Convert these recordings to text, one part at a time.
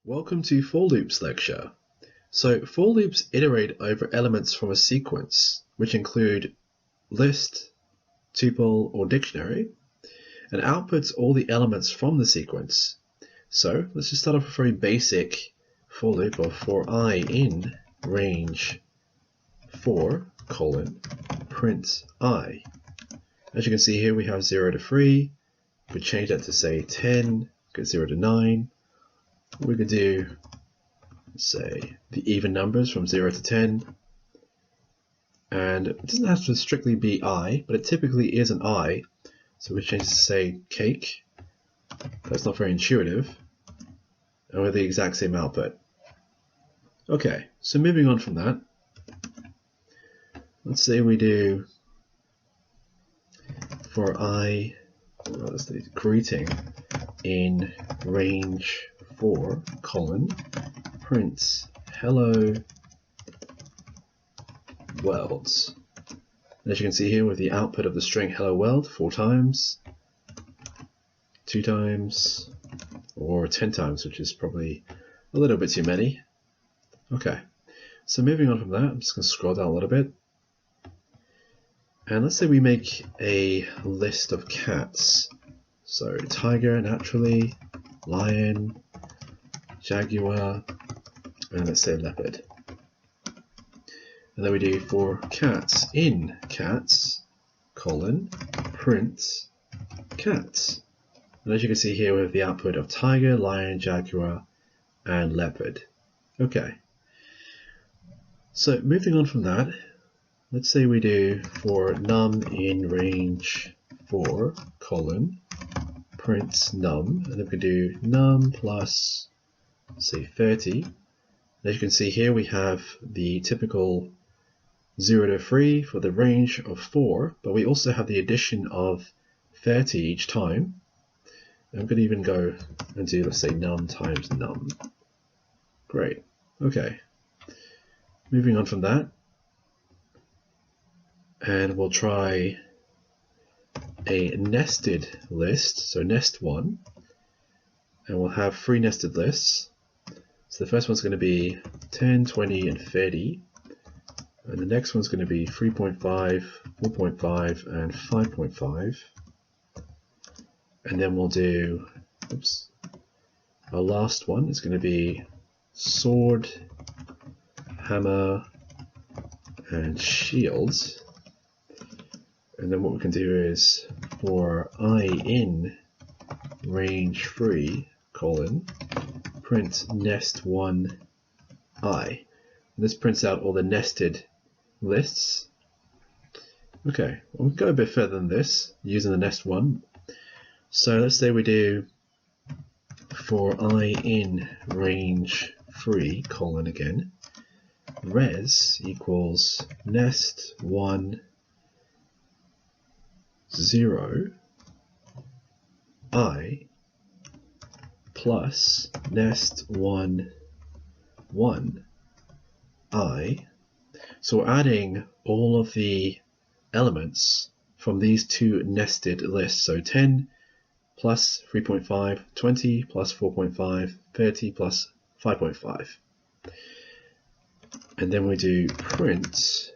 Welcome to for loops lecture. So for loops iterate over elements from a sequence, which include list, tuple, or dictionary, and outputs all the elements from the sequence. So let's just start off with a very basic for loop of for I in range 4, print I. As you can see here, we have 0 to 3. We could change that to say 10, get 0 to 9. We could do, say, the even numbers from 0 to 10. And it doesn't have to strictly be I, but it typically is an I. So we change it to say cake. That's not very intuitive. And with the exact same output. Okay, so moving on from that. Let's say we do for I, let's do greeting in range 4, print hello world. And as you can see here with the output of the string hello world 4 times, 2 times, or 10 times, which is probably a little bit too many. Okay, so moving on from that, I'm just going to scroll down a little bit. And let's say we make a list of cats. So tiger, naturally, lion, jaguar, and let's say leopard. And then we do for cats in cats, print cats. And as you can see here, we have the output of tiger, lion, jaguar, and leopard. Okay. So moving on from that, let's say we do for num in range 4, print num, and then we can do num plus, say, 30. As you can see here, we have the typical 0 to 3 for the range of 4, but we also have the addition of 30 each time. And I'm going to even go and do, let's say, num times num. Great. Okay. Moving on from that, and we'll try a nested list, so nest 1, and we'll have 3 nested lists. So the first one's going to be 10, 20, and 30, and the next one's going to be 3.5, 4.5, and 5.5, and then we'll do, our last one is going to be sword, hammer, and shield. And then what we can do is for I in range 3, print nest 1 I. And this prints out all the nested lists. Okay, we'll go a bit further than this using the nest 1. So let's say we do for I in range 3, again, res equals nest 1 0 I plus nest 1 1 I. So we're adding all of the elements from these two nested lists. So 10 plus 3.5, 20 plus 4.5, 30 plus 5.5. And then we do print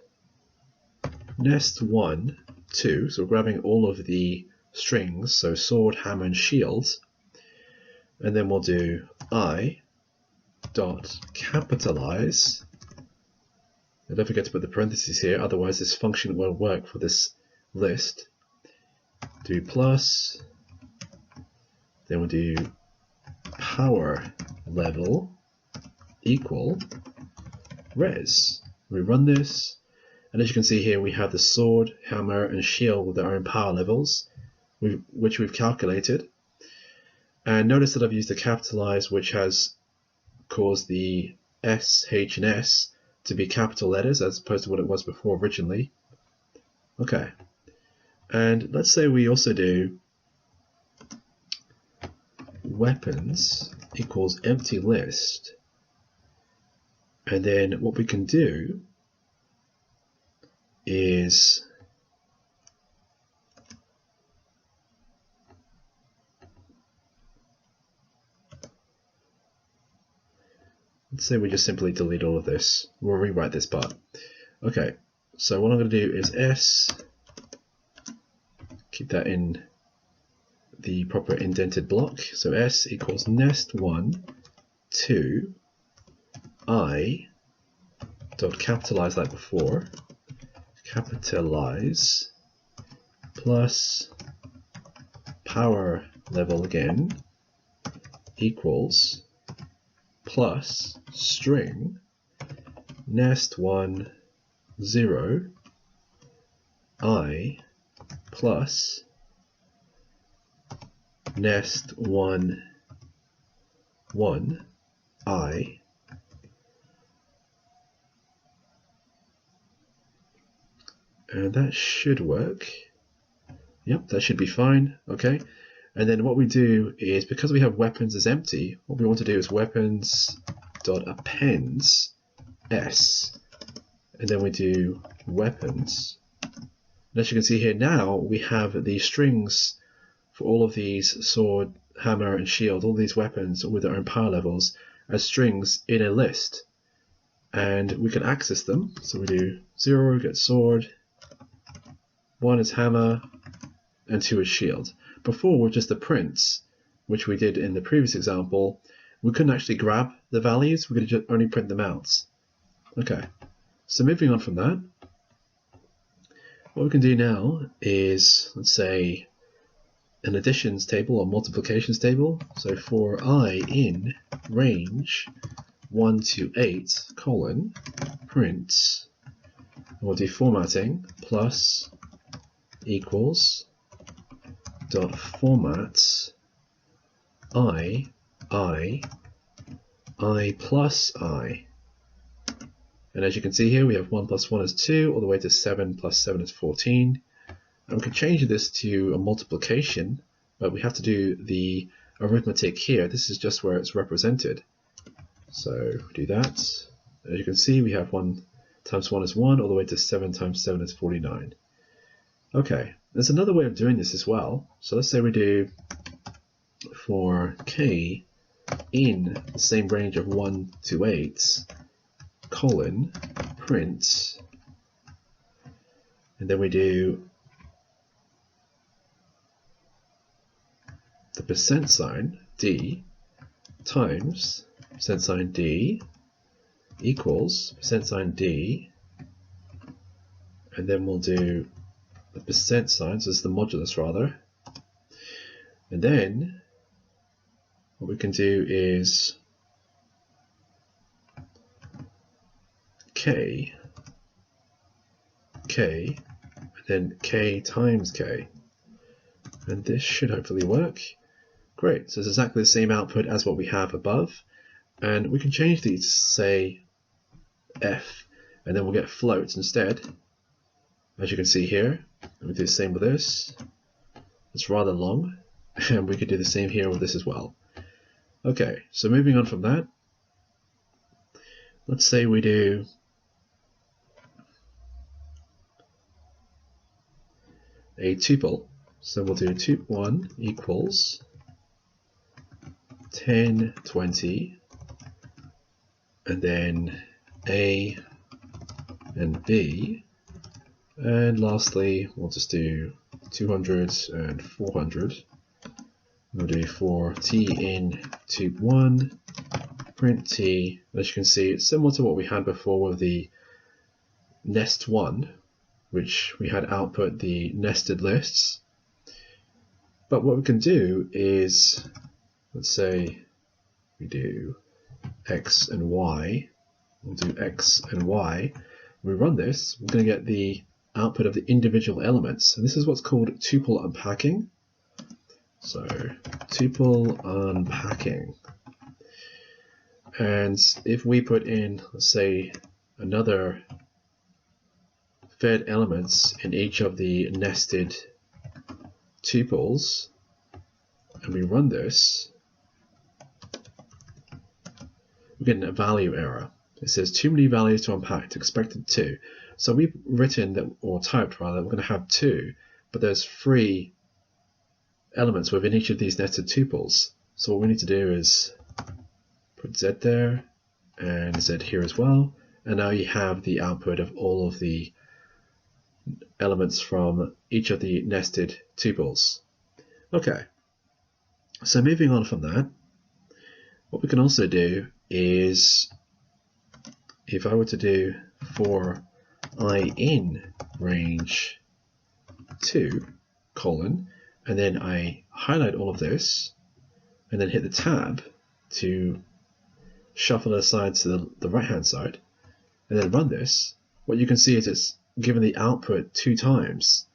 nest 1 2, so we're grabbing all of the strings, so sword, hammer, and shield, and then we'll do I dot capitalize, and don't forget to put the parentheses here, otherwise this function won't work for this list. Do plus, then we'll do power level equal res. We run this, and as you can see here, we have the sword, hammer, and shield with their own power levels, which we've calculated. And notice that I've used a capitalize, which has caused the S, H, and S to be capital letters as opposed to what it was before originally. Okay. And let's say we also do weapons equals empty list. And then what we can do is let's say we just simply delete all of this. We'll rewrite this part. Okay, so what I'm going to do is s, keep that in the proper indented block. So s equals nest1 2 I dot capitalize like before, capitalize plus power level again equals plus string nest1 0 I plus nest1 1 I and that should work. Yep, that should be fine. Okay, and then what we do is, because we have weapons as empty, what we want to do is weapons dot appends s, and then we do weapons. And as you can see here now, we have the strings for all of these sword, hammer, and shield, all these weapons with their own power levels as strings in a list, and we can access them. So we do 0 get sword, 1 is hammer, and 2 is shield. Before, with just the prints, which we did in the previous example, we couldn't actually grab the values, we could just only print them out. Okay, so moving on from that, what we can do now is, let's say, an additions table or multiplications table. So for I in range 1 to 8 colon print, and we'll do formatting plus equals dot format I plus I. And as you can see here, we have 1 plus 1 is 2, all the way to 7 plus 7 is 14. And we can change this to a multiplication, but we have to do the arithmetic here. This is just where it's represented. So do that. As you can see, we have 1 times 1 is 1, all the way to 7 times 7 is 49. Okay, there's another way of doing this as well. So let's say we do for k in the same range of 1 to 8 colon print, and then we do the percent sign d times percent sign d equals percent sign d, and then we'll do the percent sign, so it's the modulus rather, and then what we can do is k, and then k times k, and this should hopefully work. Great, so it's exactly the same output as what we have above, and we can change these to say f, and then we'll get floats instead, as you can see here. And we do the same with this. It's rather long, and we could do the same here with this as well. Okay, so moving on from that, let's say we do a tuple. So we'll do tup1 equals 10, 20, and then A and B, and lastly we'll just do 200 and 400. We'll do for t in tup1 print t. As you can see, it's similar to what we had before with the nest1, which we had output the nested lists. But what we can do is, let's say we do x and y, we'll do x and y. When we run this, we're going to get the output of the individual elements, and this is what's called tuple unpacking. So tuple unpacking, and if we put in, let's say, another fed elements in each of the nested tuples, and we run this, we're getting a value error. It says too many values to unpack, it's expected 2. So we've written that, or typed rather, we're going to have 2, but there's 3 elements within each of these nested tuples. So what we need to do is put z there and Z here as well. And now you have the output of all of the elements from each of the nested tuples. Okay, so moving on from that, what we can also do is, if I were to do for I in range 2, colon, and then I highlight all of this, and then hit the tab to shuffle it aside to the right hand side, and then run this, what you can see is it's given the output 2 times.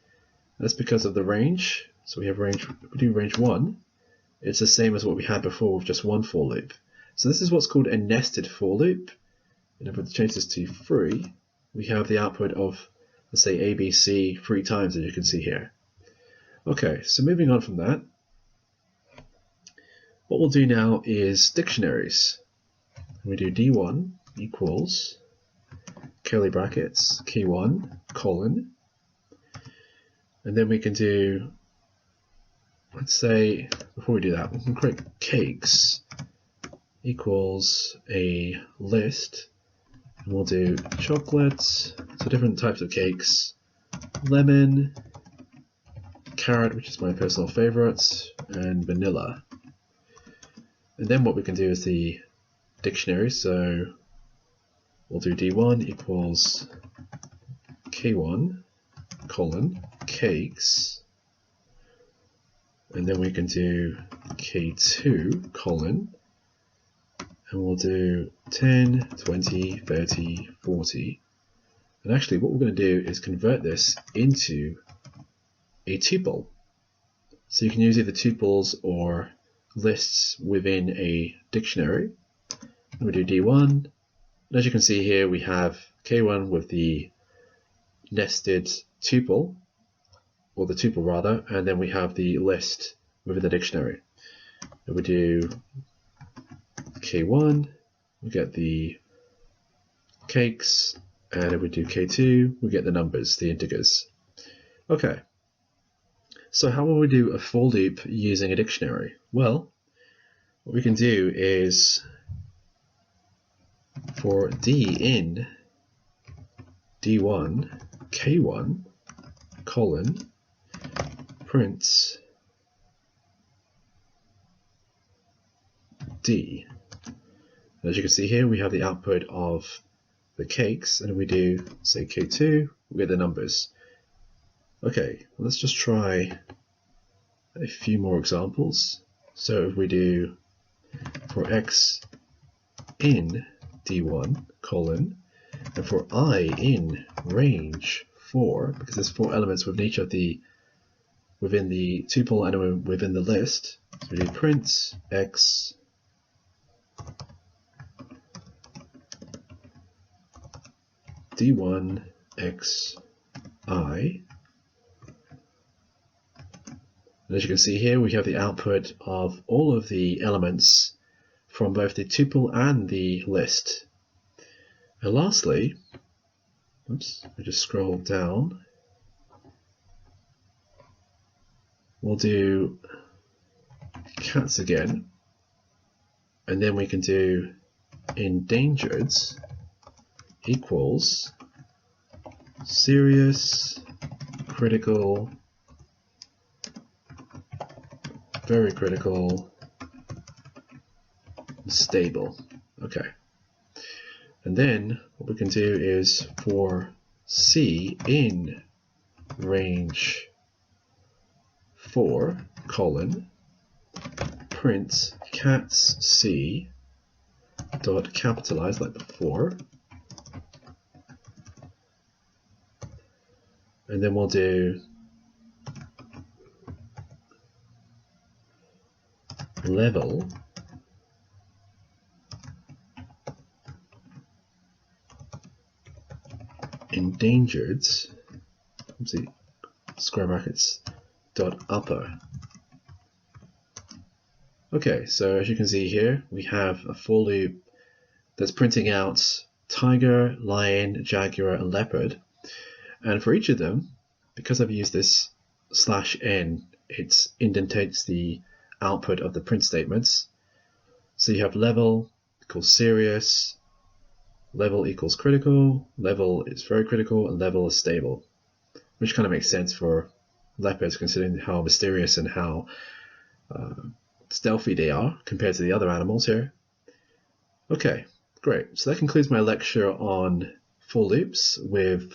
That's because of the range. So we have range, we do range 1. It's the same as what we had before with just one for loop. So this is what's called a nested for loop. And if we change this to 3, we have the output of, let's say, ABC 3 times, as you can see here. Okay, so moving on from that, what we'll do now is dictionaries. We do D1 equals curly brackets, key 1, colon, and then we can do, let's say, before we do that, we can create cakes equals a list, and we'll do chocolates, so different types of cakes, lemon, carrot, which is my personal favorite, and vanilla. And then what we can do is the dictionary, so we'll do D1 equals K1 colon cakes, and then we can do K2 colon, and we'll do 10, 20, 30, 40. And actually what we're going to do is convert this into a tuple. So you can use either tuples or lists within a dictionary. And we do D1. And as you can see here, we have K1 with the nested tuple, or the tuple rather, and then we have the list within the dictionary. And we do K1, we get the cakes, and if we do K2, we get the numbers, the integers. Okay, so how will we do a for loop using a dictionary? Well, what we can do is for D in D1 K1 colon print D. And as you can see here, we have the output of the cakes, and if we do, say, K2, we get the numbers. Okay, let's just try a few more examples. So if we do for X in D1 colon, and for I in range 4, because there's 4 elements within each of the, within the tuple and within the list, so we do print X D1 X I. And as you can see here, we have the output of all of the elements from both the tuple and the list. And lastly, oops, I just scroll down. We'll do cats again, and then we can do endangered equals serious, critical, very critical, stable. Okay. And then what we can do is for C in range 4 colon print cats C dot capitalize like before, and then we'll do level endangered, oopsie, square brackets, dot upper. Okay, so as you can see here, we have a for loop that's printing out tiger, lion, jaguar, and leopard. And for each of them, because I've used this /n, it indentates the output of the print statements. So you have level equals serious, level equals critical, level is very critical, and level is stable, which kind of makes sense for leopards considering how mysterious and how stealthy they are compared to the other animals here. Okay, great. So that concludes my lecture on for loops with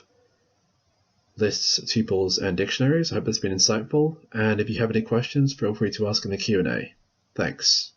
lists, tuples, and dictionaries. I hope that's been insightful, and if you have any questions, feel free to ask in the Q&A. Thanks.